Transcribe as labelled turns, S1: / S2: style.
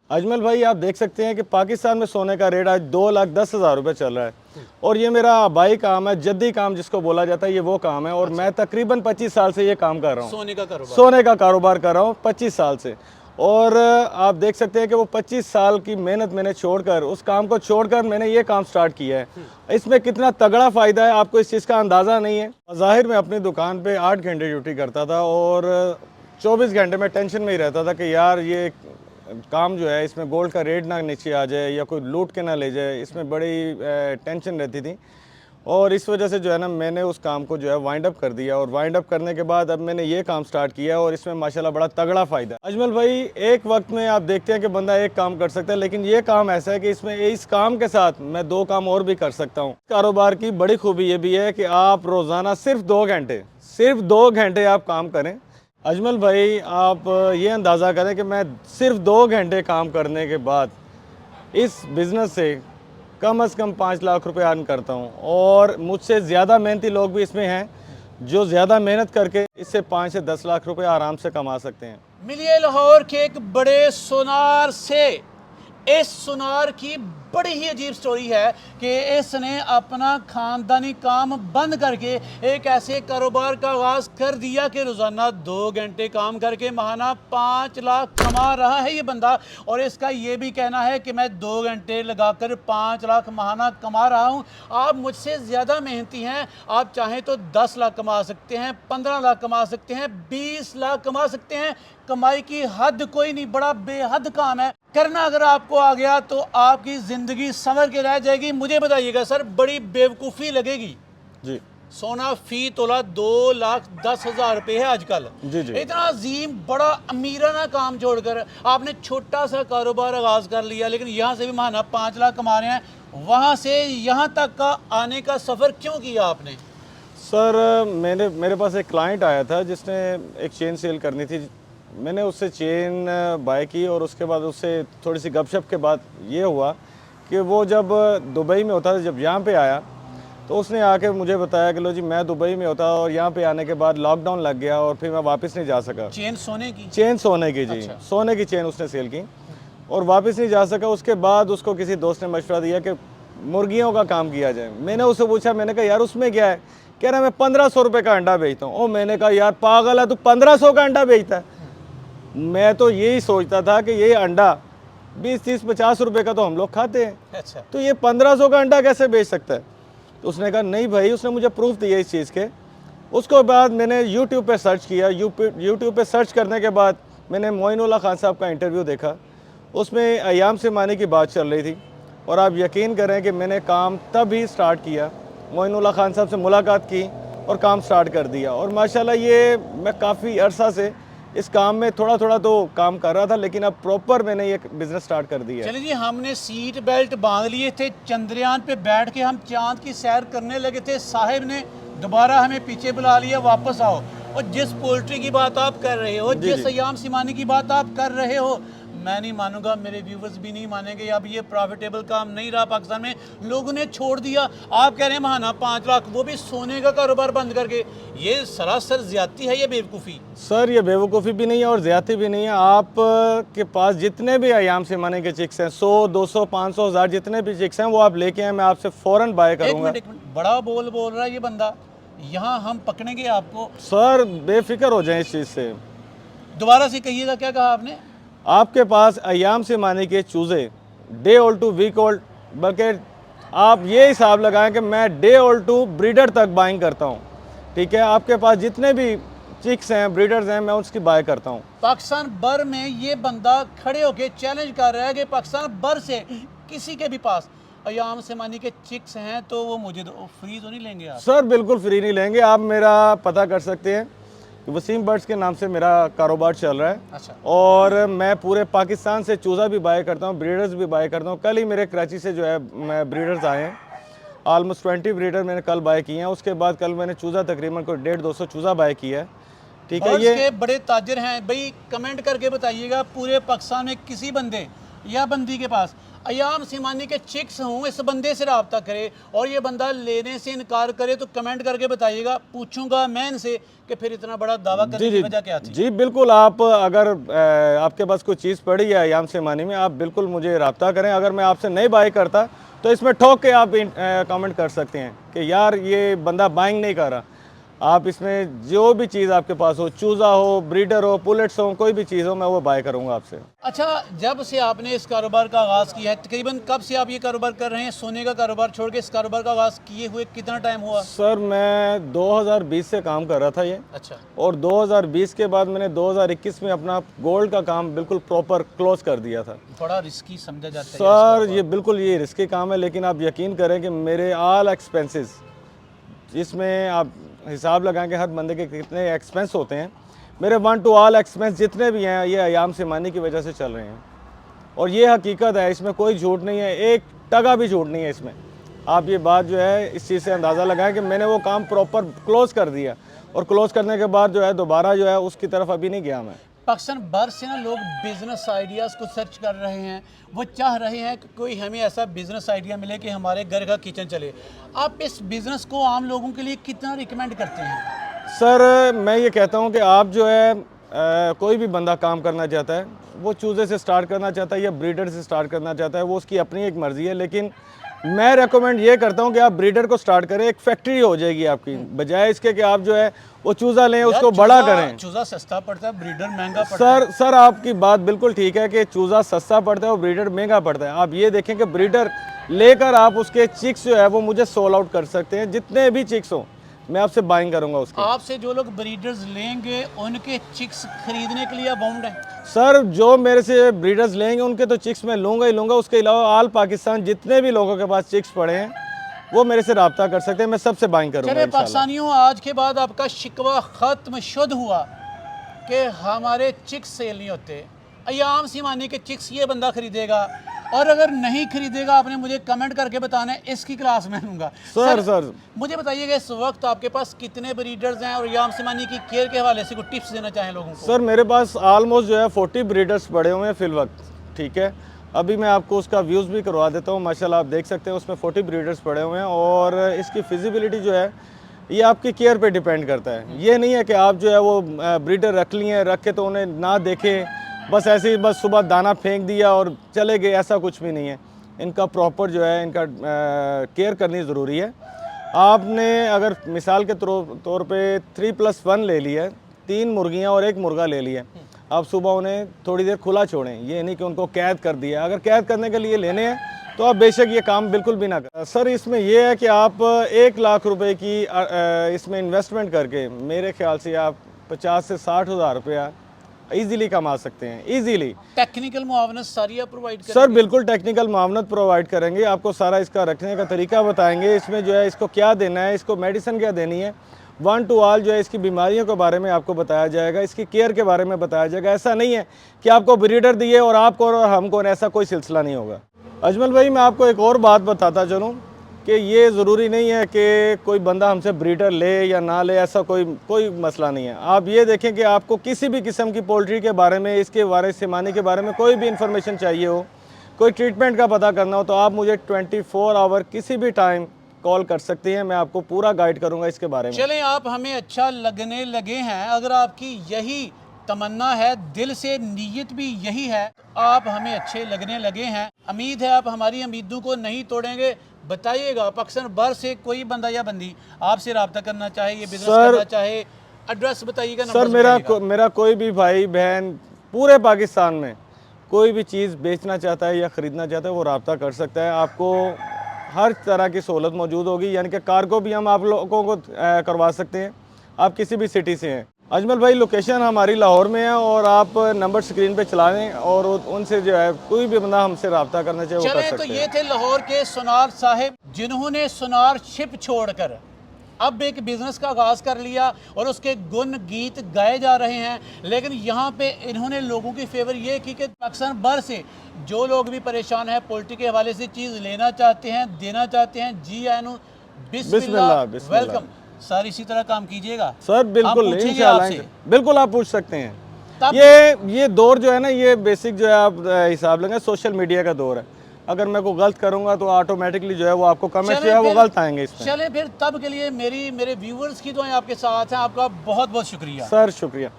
S1: अजमल भाई, आप देख सकते हैं कि पाकिस्तान में सोने का रेट आज 2,10,000 रुपये चल रहा है। और ये मेरा भाई काम है, जद्दी काम जिसको बोला जाता है, ये वो काम है। और मैं तकरीबन 25 साल से ये काम कर रहा हूँ, सोने का कारोबार कर रहा हूँ 25 साल से। और आप देख सकते हैं कि वो 25 साल की मेहनत मैंने छोड़कर, उस काम को छोड़कर मैंने ये काम स्टार्ट किया है। इसमें कितना तगड़ा फ़ायदा है आपको इस चीज़ का अंदाज़ा नहीं है। ज़ाहिर मैं अपनी दुकान पे 8 घंटे ड्यूटी करता था और 24 घंटे में टेंशन में ही रहता था कि यार ये काम जो है इसमें गोल्ड का रेट ना नीचे आ जाए या कोई लूट के ना ले जाए, इसमें बड़ी टेंशन रहती थी। और इस वजह से जो है ना, मैंने उस काम को जो है वाइंड अप कर दिया। और वाइंड अप करने के बाद अब मैंने ये काम स्टार्ट किया और इसमें माशाल्लाह बड़ा तगड़ा फ़ायदा है। अजमल भाई, एक वक्त में आप देखते हैं कि बंदा एक काम कर सकता है, लेकिन ये काम ऐसा है कि इसमें इस काम के साथ मैं 2 काम और भी कर सकता हूँ। कारोबार की बड़ी खूबी ये भी है कि आप रोज़ाना सिर्फ 2 घंटे आप काम करें। अजमल भाई, आप ये अंदाज़ा करें कि मैं सिर्फ 2 घंटे काम करने के बाद इस बिज़नेस से कम से कम 5 लाख रुपए अर्न करता हूँ। और मुझसे ज़्यादा मेहनती लोग भी इसमें हैं जो ज़्यादा मेहनत करके इससे 5 से 10 लाख रुपए आराम से कमा सकते हैं।
S2: मिलिए लाहौर के एक बड़े सुनार से। इस सुनार की बड़ी ही अजीब स्टोरी है कि इसने अपना खानदानी काम बंद करके एक ऐसे कारोबार का आगाज़ कर दिया कि रोज़ाना 2 घंटे काम करके महाना 5 लाख कमा रहा है ये बंदा। और इसका ये भी कहना है कि मैं 2 घंटे लगाकर 5 लाख महाना कमा रहा हूँ। आप मुझसे ज़्यादा मेहनती हैं, आप चाहें तो 10 लाख कमा सकते हैं, 15 लाख कमा सकते हैं, 20 लाख कमा सकते हैं। कमाई की हद कोई नहीं, बड़ा बेहद काम है। करना अगर आपको आ गया तो आपकी ज़िंदगी संवर के रह जाएगी। मुझे बताइएगा सर, बड़ी बेवकूफ़ी लगेगी
S1: जी,
S2: सोना फी तोला 2,10,000 रुपये है आजकल।
S1: जी जी।
S2: इतना अजीम बड़ा अमीराना काम छोड़कर आपने छोटा सा कारोबार आगाज़ कर लिया, लेकिन यहाँ से भी माना 5 लाख कमा रहे हैं। वहाँ से यहाँ तक का आने का सफ़र क्यों किया आपने?
S1: सर, मेरे पास एक क्लाइंट आया था जिसने एक चेन सेल करनी थी। मैंने उससे चेन बाय की और उसके बाद उससे थोड़ी सी गपशप के बाद ये हुआ कि वो जब दुबई में होता था, जब यहाँ पे आया तो उसने आके मुझे बताया कि लो जी, मैं दुबई में होता और यहाँ पे आने के बाद लॉकडाउन लग गया और फिर मैं वापस नहीं जा सका।
S2: चेन सोने की?
S1: चेन सोने की, जी।
S2: अच्छा।
S1: सोने की चेन उसने सेल की और वापस नहीं जा सका। उसके बाद उसको किसी दोस्त ने मशवरा दिया कि मुर्गियों का काम किया जाए। मैंने उससे पूछा, मैंने कहा यार उसमें क्या है? कह रहा मैं 1500 रुपये का अंडा बेचता हूँ। और मैंने कहा यार पागल है, तू 1500 का अंडा बेचता है? मैं तो यही सोचता था कि ये अंडा 20, 30, 50 रुपये का तो हम लोग खाते हैं।
S2: अच्छा।
S1: तो ये 1500 का अंडा कैसे बेच सकता है? तो उसने कहा नहीं भाई, उसने मुझे प्रूफ दिया इस चीज़ के। उसके बाद मैंने यूट्यूब पे सर्च किया। यूट्यूब पे सर्च करने के बाद मैंने मोइनुल्लाह खान साहब का इंटरव्यू देखा। उसमें अय्याम सिमानी की बात चल रही थी और आप यकीन करें कि मैंने काम तब ही स्टार्ट किया। मोइनुल्लाह खान साहब से मुलाकात की और काम स्टार्ट कर दिया। और माशाल्लाह ये मैं काफ़ी अरसा से इस काम में थोड़ा थोड़ा तो काम कर रहा था, लेकिन अब प्रॉपर मैंने ये बिज़नेस स्टार्ट कर दिया है।
S2: चलिए जी, हमने सीट बेल्ट बांध लिए थे, चंद्रयान पे बैठ के हम चांद की सैर करने लगे थे। साहिब ने दोबारा हमें पीछे बुला लिया, वापस आओ। और जिस पोल्ट्री की बात आप कर रहे हो, जिस अय्याम सिमानी की बात आप कर रहे हो, मैं नहीं मानूंगा, मेरे व्यूवर्स भी नहीं मानेंगे। अब ये प्रॉफिटेबल काम नहीं रहा पाकिस्तान में, लोगों ने छोड़ दिया। आप कह रहे हैं महाना 5 लाख, वो भी सोने का कारोबार बंद करके। ये सरासर ज्यादती है, ये बेवकूफ़ी।
S1: सर, ये बेवकूफ़ी भी नहीं है और ज़्यादती भी नहीं है। आप के पास जितने भी अय्याम सिमानी के चिक्स हैं, 100, 200, 500, 1000 जितने भी चिक्स हैं, वो आप लेके आए, मैं आपसे फ़ौरन बाय करूँगा।
S2: एक मिनट, बड़ा बोल रहा है ये बंदा। यहाँ हम पकड़ेंगे आपको।
S1: सर, बेफिक्र हो जाए इस चीज़ से।
S2: दोबारा से कहिएगा, क्या कहा आपने?
S1: आपके पास अय्याम सिमानी के चूज़े day old to week old, बल्कि आप ये हिसाब लगाएं कि मैं डे ओल्ड टू ब्रीडर तक बाइंग करता हूँ। ठीक है, आपके पास जितने भी चिक्स हैं, ब्रीडर्स हैं, मैं उसकी बाय करता हूँ।
S2: पाकिस्तान भर में ये बंदा खड़े होके चैलेंज कर रहा है कि पाकिस्तान भर से किसी के भी पास अय्याम सिमानी के चिक्स हैं तो वो मुझे दो। फ्री तो नहीं लेंगे आप?
S1: सर, बिल्कुल फ्री नहीं लेंगे। आप मेरा पता कर सकते हैं, वसीम बर्ड्स के नाम से मेरा कारोबार चल रहा है।
S2: अच्छा।
S1: और मैं पूरे पाकिस्तान से चूज़ा भी बाय करता हूँ, ब्रीडर्स भी बाय करता हूँ। कल ही मेरे कराची से जो है मैं ब्रीडर्स आए हैं, ऑलमोस्ट 20 ब्रीडर मैंने कल बाय किए हैं। उसके बाद कल मैंने चूज़ा तकरीबन कोई 150-200 चूज़ा बाय किया है। ठीक है, ये
S2: के बड़े ताजर हैं भाई। कमेंट करके बताइएगा, पूरे पाकिस्तान में किसी बंदे या बंदी के पास अयाम सीमानी के चिक्स हूँ, इस बंदे से रब्ता करे और ये बंदा लेने से इनकार करे तो कमेंट करके बताइएगा, पूछूंगा मैं इनसे कि फिर इतना बड़ा दावा करने की वजह क्या थी।
S1: जी बिल्कुल, आप अगर आपके पास कोई चीज़ पड़ी है अयाम सीमानी में, आप बिल्कुल मुझे रब्ता करें। अगर मैं आपसे नहीं बाई करता तो इसमें ठोक के आप कमेंट कर सकते हैं कि यार ये बंदा बाइंग नहीं कर रहा। आप इसमें जो भी चीज़ आपके पास हो, चूज़ा हो, ब्रीडर हो, पुलेट्स हो, कोई भी चीज़ हो, मैं वो बाय करूंगा आपसे।
S2: अच्छा, जब से आपने इस कारोबार का आगाज़ किया है, तकरीबन कब से आप ये कारोबार कर रहे हैं? सोने का कारोबार छोड़ के इस कारोबार का आगाज़ किए हुए कितना टाइम हुआ?
S1: सर मैं 2020 से काम कर रहा था ये।
S2: अच्छा।
S1: और 2020 के बाद मैंने 2021 में अपना गोल्ड का काम बिल्कुल प्रॉपर क्लोज कर दिया था।
S2: थोड़ा रिस्की समझा जाता है
S1: सर ये बिल्कुल ये रिस्की काम है, लेकिन आप यकीन करें कि मेरे ऑल एक्सपेंसेस, इसमें आप हिसाब लगाएं कि हर बंदे के कितने एक्सपेंस होते हैं, मेरे 1 टू ऑल एक्सपेंस जितने भी हैं ये अयाम सीमानी की वजह से चल रहे हैं। और ये हकीकत है, इसमें कोई झूठ नहीं है, एक टका भी झूठ नहीं है इसमें। आप ये बात जो है इस चीज़ से अंदाज़ा लगाएं कि मैंने वो काम प्रॉपर क्लोज़ कर दिया, और क्लोज़ करने के बाद जो है दोबारा जो है उसकी तरफ अभी नहीं गया मैं।
S2: पाकिस्तान भर से ना लोग बिजनेस आइडियाज़ को सर्च कर रहे हैं, वो चाह रहे हैं कि कोई हमें ऐसा बिजनेस आइडिया मिले कि हमारे घर का किचन चले। आप इस बिज़नेस को आम लोगों के लिए कितना रिकमेंड करते हैं?
S1: सर मैं ये कहता हूँ कि आप जो है कोई भी बंदा काम करना चाहता है, वो चूज़े से स्टार्ट करना चाहता है या ब्रीडर से स्टार्ट करना चाहता है, वो उसकी अपनी एक मर्ज़ी है। लेकिन मैं रेकमेंड ये करता हूँ कि आप ब्रीडर को स्टार्ट करें, एक फैक्ट्री हो जाएगी आपकी, बजाय इसके कि आप जो है वो चूज़ा लें, उसको बड़ा करें।
S2: चूज़ा सस्ता पड़ता है, ब्रीडर महंगा पड़ता है।
S1: सर आपकी बात बिल्कुल ठीक है कि चूज़ा सस्ता पड़ता है और ब्रीडर महंगा पड़ता है। आप ये देखें कि ब्रीडर लेकर आप उसके चिक्स जो है वो मुझे सोल आउट कर सकते हैं, जितने भी चिक्स हों मैं आपसे बाइंग करूंगा उसकी।
S2: आपसे जो लोग ब्रीडर्स लेंगे उनके चिक्स खरीदने के लिए बाउंड है?
S1: सर जो मेरे से ब्रीडर्स लेंगे उनके तो चिक्स मैं लूँगा ही लूँगा। उसके अलावा ऑल पाकिस्तान जितने भी लोगों के पास चिक्स पड़े हैं वो मेरे से रब्ता कर सकते हैं, मैं सबसे बाइंग करूँगा।
S2: चलिए पाकिस्तानियों, आज के बाद आपका शिकवा ख़त्म शुद्ध हुआ कि हमारे चिक्स सेल नहीं होते। अयाम सीमानी के चिक्स ये बंदा खरीदेगा, और अगर नहीं खरीदेगा आपने मुझे कमेंट करके बताना है, इसकी क्लास में लूँगा।
S1: सर
S2: मुझे बताइएगा इस वक्त आपके पास कितने ब्रीडर्स हैं, और अयाम सीमानी की केयर के हवाले से कुछ टिप्स देना चाहें लोगों को?
S1: सर मेरे पास ऑलमोस्ट जो है 40 ब्रीडर्स पड़े हुए हैं फिल वक्त, ठीक है। अभी मैं आपको उसका व्यूज़ भी करवा देता हूँ, माशाल्लाह आप देख सकते हैं उसमें 40 ब्रीडर्स पड़े हुए हैं। और इसकी फिजिबिलिटी जो है ये आपकी केयर पे डिपेंड करता है। ये नहीं है कि आप जो है वो ब्रीडर रख लिए, रख के तो उन्हें ना देखें, बस ऐसे ही बस सुबह दाना फेंक दिया और चले गए, ऐसा कुछ भी नहीं है। इनका प्रॉपर जो है इनका केयर करनी ज़रूरी है। आपने अगर मिसाल के तौर पे 3+1 ले लिया है, 3 मुर्गियाँ और 1 मुर्गा ले लिया, आप सुबह उन्हें थोड़ी देर खुला छोड़ें। ये नहीं कि उनको कैद कर दिया। अगर कैद करने के लिए लेने हैं तो आप बेशक ये काम बिल्कुल भी ना करें। सर इसमें यह है कि आप 1 लाख रुपए की इसमें इन्वेस्टमेंट करके मेरे ख्याल से आप 50 से 60 हज़ार रुपया ईज़िली कमा सकते हैं, ईज़िली।
S2: टेक्निकल मुआवनत सारी आप प्रोवाइड करेंगे?
S1: सर बिल्कुल टेक्निकल मुआवनत प्रोवाइड करेंगे, आपको सारा इसका रखने का तरीका बताएंगे। इसमें जो है इसको क्या देना है, इसको मेडिसिन क्या देनी है, 1 टू ऑल जो है इसकी बीमारियों के बारे में आपको बताया जाएगा, इसकी केयर के बारे में बताया जाएगा। ऐसा नहीं है कि आपको ब्रीडर दिए और आपको और हमको, ऐसा कोई सिलसिला नहीं होगा। अजमल भाई मैं आपको एक और बात बताता चलूँ कि ये ज़रूरी नहीं है कि कोई बंदा हमसे ब्रीडर ले या ना ले, ऐसा कोई मसला नहीं है। आप ये देखें कि आपको किसी भी किस्म की पोल्ट्री के बारे में, इसके बारे सीमानी के बारे में कोई भी इंफॉर्मेशन चाहिए हो, कोई ट्रीटमेंट का पता करना हो, तो आप मुझे 24 आवर किसी भी टाइम कॉल कर सकती हैं, मैं आपको पूरा गाइड करूँगा इसके बारे में।
S2: चलें, आप हमें अच्छा लगने लगे हैं। अगर आपकी यही तमन्ना है, दिल से नीयत भी यही है, आप हमें अच्छे लगने लगे हैं, उम्मीद है आप हमारी उम्मीदों को नहीं तोड़ेंगे। बताइएगा पाकिस्तान भर से कोई बंदा या बंदी आपसे रब्ता करना चाहे, ये बिजनेस करना चाहे, एड्रेस बताइएगा।
S1: सर मेरा कोई भी भाई बहन पूरे पाकिस्तान में कोई भी चीज़ बेचना चाहता है या ख़रीदना चाहता है वो रब्ता कर सकता है। आपको हर तरह की सहूलत मौजूद होगी, यानी कि कार्गो भी हम आप लोगों को करवा सकते हैं, आप किसी भी सिटी से हैं। अजमल भाई लोकेशन हमारी लाहौर में है, और आप नंबर स्क्रीन पे चला लें और उनसे जो है कोई भी बंदा हमसे रब्ता करना चाहिए वो कर सकते हैं।
S2: तो ये थे लाहौर के सुनार साहिब, जिन्होंने सुनार शिप छोड़कर अब एक बिज़नेस का आगाज़ कर लिया और उसके गुण गीत गाए जा रहे हैं। लेकिन यहाँ पे इन्होंने लोगों की फेवर ये की कि पाकिस्तान भर से जो लोग भी परेशान हैं, पोल्ट्री के हवाले से चीज़ लेना चाहते हैं, देना चाहते हैं, जी आनू बिस्मिल्लाह वेलकम। सर इसी तरह काम कीजिएगा
S1: सर, बिल्कुल इंशाल्लाह, बिल्कुल आप पूछ सकते हैं। ये दौर जो है ना, ये बेसिक जो है आप हिसाब लेंगे सोशल मीडिया का दौर है। अगर मैं कोई गलत करूंगा तो ऑटोमेटिकली जो है वो आपको कमेंट्स जो
S2: चलें
S1: है वो
S2: फिर-
S1: गलत आएंगे इसमें।
S2: चलें फिर तब के लिए मेरे व्यूअर्स की दुआएं आपके साथ हैं। आपका बहुत बहुत शुक्रिया।
S1: सर शुक्रिया।